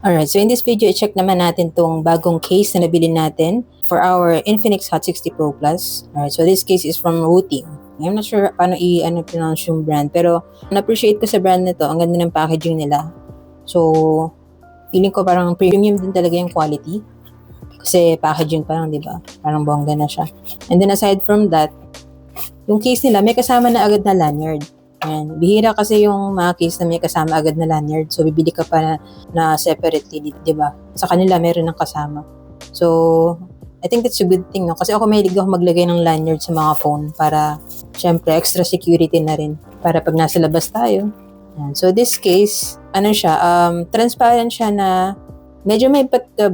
Alright, so in this video, i-check naman natin tong bagong case na nabili natin for our Infinix Hot 60 Pro Plus. Alright, so this case is from Wooting. I'm not sure paano pronounce yung brand, pero na-appreciate ko sa brand nito. Ang ganda ng packaging nila. So, feeling ko parang premium din talaga yung quality. Kasi packaging pa lang, di ba? Parang bongga na siya. And then aside from that, yung case nila, may kasama na agad na lanyard. Ayan. Bihira kasi yung mga case na may kasama agad na lanyard. So, bibili ka pa na separately, di ba? Sa kanila, meron ng kasama. So, I think that's a good thing, no? Kasi ako mahilig ako maglagay ng lanyard sa mga phone para, syempre, extra security na rin. Para pag nasa labas tayo. Ayan. So, this case, transparent siya na medyo may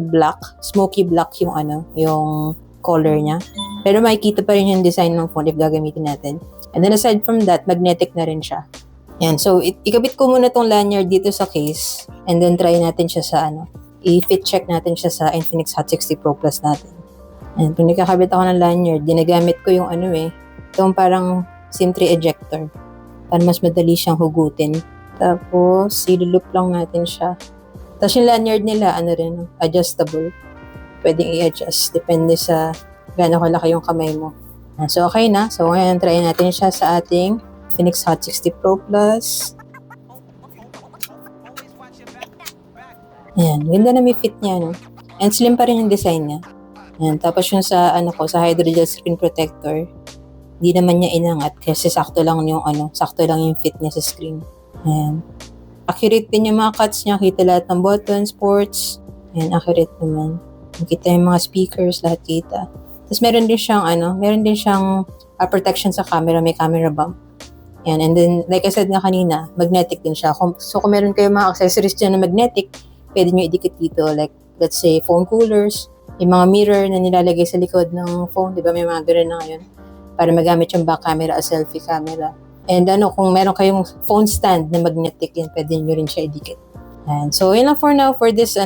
black, smoky black yung color niya. Pero makikita pa rin yung design ng phone if gagamitin natin. And then aside from that, magnetic na rin siya. Yan. So, ikabit ko muna tong lanyard dito sa case. And then try natin siya sa i-fit check natin siya sa Infinix Hot 60 Pro Plus natin. And kung nakakabit ako ng lanyard, ginagamit ko yung itong parang SIM3 ejector. Para mas madali siyang hugutin. Tapos, i-loop lang natin siya. Tapos yung lanyard nila, adjustable. Pwedeng i-adjust. Depende sa gaano kalaki yung kamay mo. So, okay na. So, ngayon, try natin siya sa ating Infinix Hot 60 Pro Plus. Ayan. Ganda na may fit niya, no? And slim pa rin yung design niya. Ayan. Tapos yung sa hydrogel screen protector, hindi naman niya inangat kasi sakto lang yung fit niya sa screen. Ayan. Accurate din yung mga cuts niya. Kita lahat ng buttons, ports. Ayan, accurate naman. Kita yung mga speakers, lahat kita. Tapos meron din siyang protection sa camera, may camera bump. Yan. And then, like I said nga kanina, magnetic din siya. So, kung meron kayong mga accessories dyan na magnetic, pwede nyo idikit dito. Like, let's say, phone coolers, yung mga mirror na nilalagay sa likod ng phone, di ba? May mga ganun na ngayon. Para magamit yung back camera, a selfie camera. And kung meron kayong phone stand na magnetic, yan, pwede nyo rin siya idikit. And so, yun lang for now for this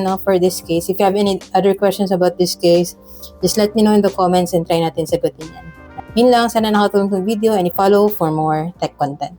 case. If you have any other questions about this case, just let me know in the comments and try natin sagutin yan. Yun lang, sana nakatulong itong video and i-follow for more tech content.